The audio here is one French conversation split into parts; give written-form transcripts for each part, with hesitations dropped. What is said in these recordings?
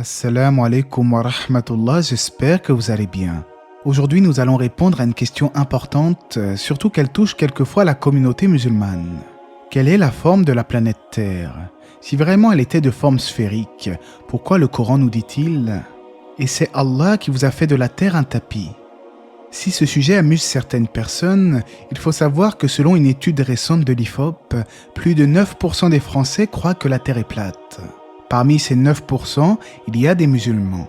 Assalamu alaikum wa rahmatullah, j'espère que vous allez bien. Aujourd'hui, nous allons répondre à une question importante, surtout qu'elle touche quelquefois la communauté musulmane. Quelle est la forme de la planète Terre? Si vraiment elle était de forme sphérique, pourquoi le Coran nous dit-il « Et c'est Allah qui vous a fait de la Terre un tapis ». Si ce sujet amuse certaines personnes, il faut savoir que selon une étude récente de l'IFOP, plus de 9% des Français croient que la Terre est plate. Parmi ces 9%, il y a des musulmans.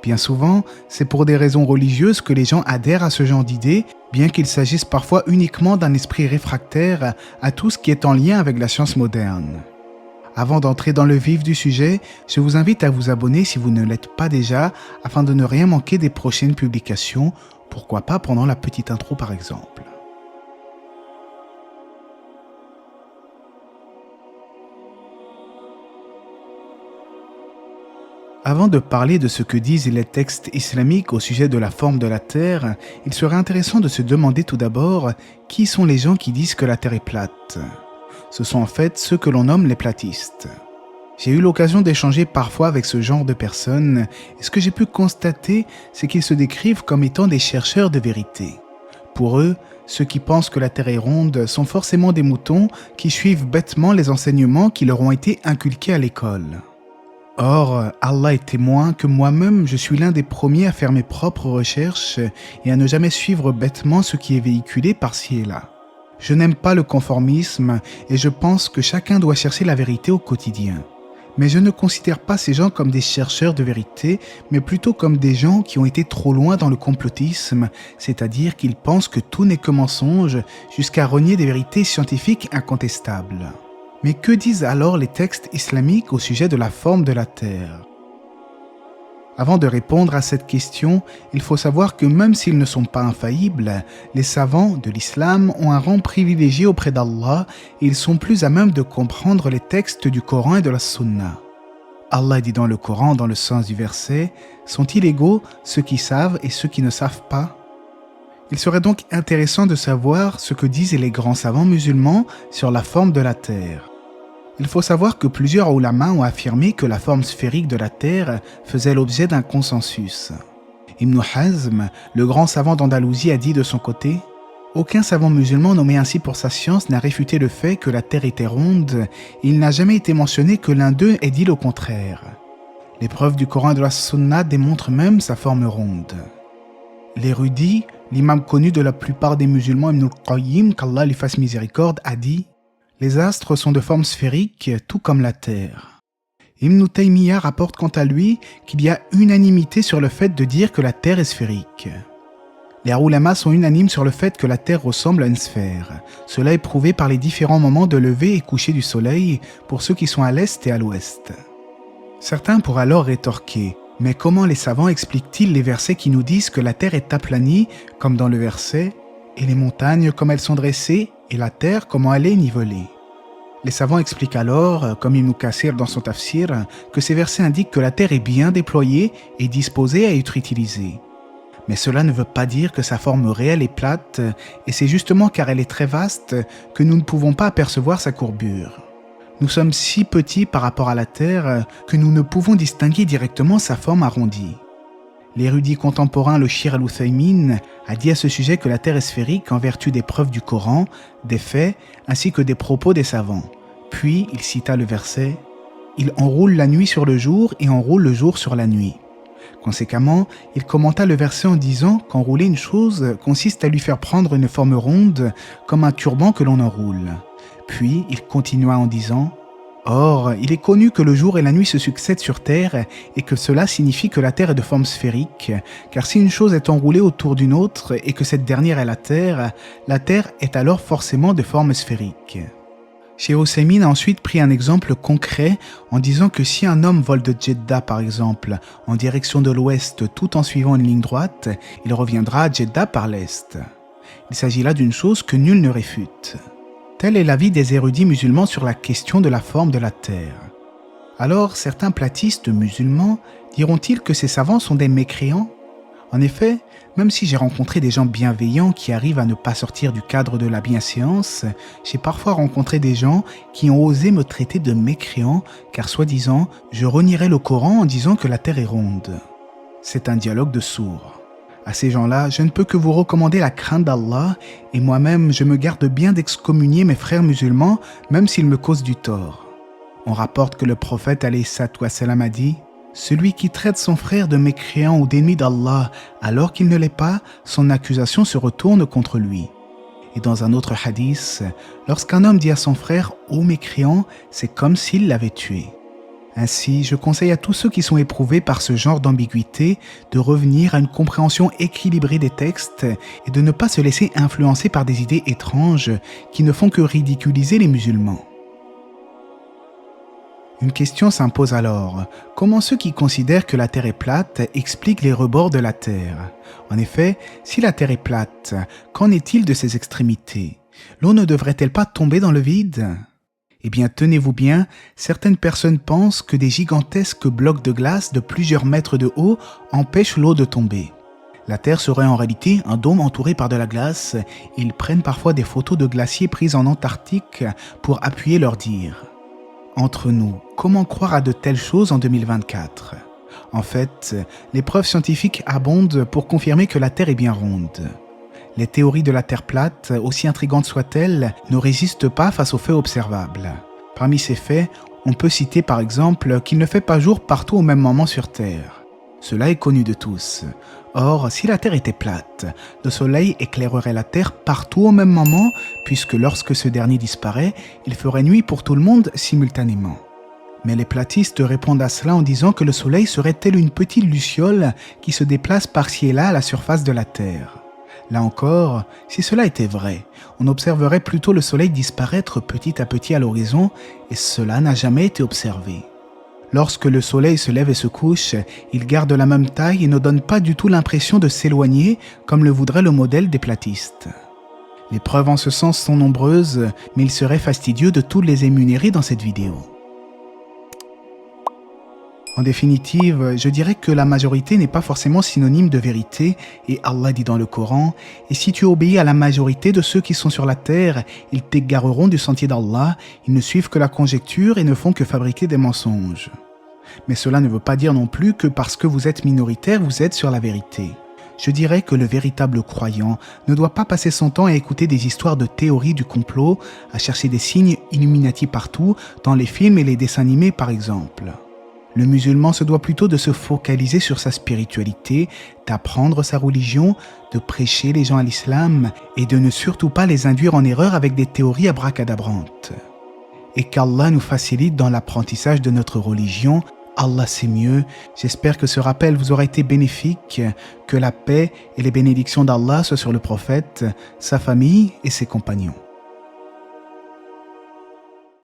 Bien souvent, c'est pour des raisons religieuses que les gens adhèrent à ce genre d'idées, bien qu'il s'agisse parfois uniquement d'un esprit réfractaire à tout ce qui est en lien avec la science moderne. Avant d'entrer dans le vif du sujet, je vous invite à vous abonner si vous ne l'êtes pas déjà, afin de ne rien manquer des prochaines publications, pourquoi pas pendant la petite intro par exemple. Avant de parler de ce que disent les textes islamiques au sujet de la forme de la Terre, il serait intéressant de se demander tout d'abord qui sont les gens qui disent que la Terre est plate. Ce sont en fait ceux que l'on nomme les platistes. J'ai eu l'occasion d'échanger parfois avec ce genre de personnes et ce que j'ai pu constater, c'est qu'ils se décrivent comme étant des chercheurs de vérité. Pour eux, ceux qui pensent que la Terre est ronde sont forcément des moutons qui suivent bêtement les enseignements qui leur ont été inculqués à l'école. Or, Allah est témoin que moi-même, je suis l'un des premiers à faire mes propres recherches et à ne jamais suivre bêtement ce qui est véhiculé par-ci et là. Je n'aime pas le conformisme et je pense que chacun doit chercher la vérité au quotidien. Mais je ne considère pas ces gens comme des chercheurs de vérité, mais plutôt comme des gens qui ont été trop loin dans le complotisme, c'est-à-dire qu'ils pensent que tout n'est que mensonge, jusqu'à renier des vérités scientifiques incontestables. Mais que disent alors les textes islamiques au sujet de la forme de la Terre? Avant de répondre à cette question, il faut savoir que même s'ils ne sont pas infaillibles, les savants de l'islam ont un rang privilégié auprès d'Allah et ils sont plus à même de comprendre les textes du Coran et de la Sunna. Allah dit dans le Coran, dans le sens du verset, « Sont-ils égaux ceux qui savent et ceux qui ne savent pas ?» Il serait donc intéressant de savoir ce que disent les grands savants musulmans sur la forme de la Terre. Il faut savoir que plusieurs ulama ont affirmé que la forme sphérique de la Terre faisait l'objet d'un consensus. Ibn Hazm, le grand savant d'Andalousie, a dit de son côté « Aucun savant musulman nommé ainsi pour sa science n'a réfuté le fait que la Terre était ronde et il n'a jamais été mentionné que l'un d'eux ait dit le contraire. Les preuves du Coran et de la Sunna démontrent même sa forme ronde. » L'érudit, l'imam connu de la plupart des musulmans, Ibn al-Qayyim, qu'Allah lui fasse miséricorde, a dit « Les astres sont de forme sphérique, tout comme la Terre. » Ibn Taymiyyah rapporte quant à lui qu'il y a unanimité sur le fait de dire que la Terre est sphérique. Les ulama sont unanimes sur le fait que la Terre ressemble à une sphère. Cela est prouvé par les différents moments de lever et coucher du soleil pour ceux qui sont à l'est et à l'ouest. Certains pourraient alors rétorquer « Mais comment les savants expliquent-ils les versets qui nous disent que la Terre est aplanie, comme dans le verset, et les montagnes comme elles sont dressées, et la terre comment elle est nivelée ?» Les savants expliquent alors, comme Ibn Kathir dans son tafsir, que ces versets indiquent que la terre est bien déployée et disposée à être utilisée. Mais cela ne veut pas dire que sa forme réelle est plate, et c'est justement car elle est très vaste que nous ne pouvons pas apercevoir sa courbure. Nous sommes si petits par rapport à la terre que nous ne pouvons distinguer directement sa forme arrondie. L'érudit contemporain le Cheikh Al-Uthaymin a dit à ce sujet que la Terre est sphérique en vertu des preuves du Coran, des faits, ainsi que des propos des savants. Puis il cita le verset « Il enroule la nuit sur le jour et enroule le jour sur la nuit ». Conséquemment, il commenta le verset en disant qu'enrouler une chose consiste à lui faire prendre une forme ronde comme un turban que l'on enroule. Puis il continua en disant « Or, il est connu que le jour et la nuit se succèdent sur Terre et que cela signifie que la Terre est de forme sphérique, car si une chose est enroulée autour d'une autre et que cette dernière est la Terre est alors forcément de forme sphérique. » Cheikh Ousaymin a ensuite pris un exemple concret en disant que si un homme vole de Jeddah par exemple en direction de l'ouest tout en suivant une ligne droite, il reviendra à Jeddah par l'est. Il s'agit là d'une chose que nul ne réfute. Tel est l'avis des érudits musulmans sur la question de la forme de la Terre. Alors, certains platistes musulmans diront-ils que ces savants sont des mécréants? En effet, même si j'ai rencontré des gens bienveillants qui arrivent à ne pas sortir du cadre de la bienséance, j'ai parfois rencontré des gens qui ont osé me traiter de mécréant car soi-disant, je renierais le Coran en disant que la terre est ronde. C'est un dialogue de sourds. À ces gens-là, je ne peux que vous recommander la crainte d'Allah et moi-même, je me garde bien d'excommunier mes frères musulmans même s'ils me causent du tort. On rapporte que le prophète alayhi salatu wassalam a dit « Celui qui traite son frère de mécréant ou d'ennemi d'Allah alors qu'il ne l'est pas, son accusation se retourne contre lui. » Et dans un autre hadith, lorsqu'un homme dit à son frère « Ô mécréant », c'est comme s'il l'avait tué. Ainsi, je conseille à tous ceux qui sont éprouvés par ce genre d'ambiguïté de revenir à une compréhension équilibrée des textes et de ne pas se laisser influencer par des idées étranges qui ne font que ridiculiser les musulmans. Une question s'impose alors. Comment ceux qui considèrent que la Terre est plate expliquent les rebords de la Terre? En effet, si la Terre est plate, qu'en est-il de ses extrémités? L'eau ne devrait-elle pas tomber dans le vide? Eh bien, tenez-vous bien, certaines personnes pensent que des gigantesques blocs de glace de plusieurs mètres de haut empêchent l'eau de tomber. La Terre serait en réalité un dôme entouré par de la glace. Ils prennent parfois des photos de glaciers prises en Antarctique pour appuyer leur dire. Entre nous, comment croire à de telles choses en 2024? En fait, les preuves scientifiques abondent pour confirmer que la Terre est bien ronde. Les théories de la Terre plate, aussi intrigantes soient-elles, ne résistent pas face aux faits observables. Parmi ces faits, on peut citer par exemple qu'il ne fait pas jour partout au même moment sur Terre. Cela est connu de tous. Or, si la Terre était plate, le Soleil éclairerait la Terre partout au même moment, puisque lorsque ce dernier disparaît, il ferait nuit pour tout le monde simultanément. Mais les platistes répondent à cela en disant que le Soleil serait tel une petite luciole qui se déplace par-ci et là à la surface de la Terre. Là encore, si cela était vrai, on observerait plutôt le Soleil disparaître petit à petit à l'horizon, et cela n'a jamais été observé. Lorsque le Soleil se lève et se couche, il garde la même taille et ne donne pas du tout l'impression de s'éloigner comme le voudrait le modèle des platistes. Les preuves en ce sens sont nombreuses, mais il serait fastidieux de toutes les énumérer dans cette vidéo. En définitive, je dirais que la majorité n'est pas forcément synonyme de vérité et Allah dit dans le Coran « Et si tu obéis à la majorité de ceux qui sont sur la terre, ils t'égareront du sentier d'Allah, ils ne suivent que la conjecture et ne font que fabriquer des mensonges. » Mais cela ne veut pas dire non plus que parce que vous êtes minoritaire, vous êtes sur la vérité. Je dirais que le véritable croyant ne doit pas passer son temps à écouter des histoires de théories du complot, à chercher des signes Illuminati partout, dans les films et les dessins animés par exemple. Le musulman se doit plutôt de se focaliser sur sa spiritualité, d'apprendre sa religion, de prêcher les gens à l'islam et de ne surtout pas les induire en erreur avec des théories abracadabrantes. Et qu'Allah nous facilite dans l'apprentissage de notre religion. Allah sait mieux. J'espère que ce rappel vous aura été bénéfique, que la paix et les bénédictions d'Allah soient sur le prophète, sa famille et ses compagnons.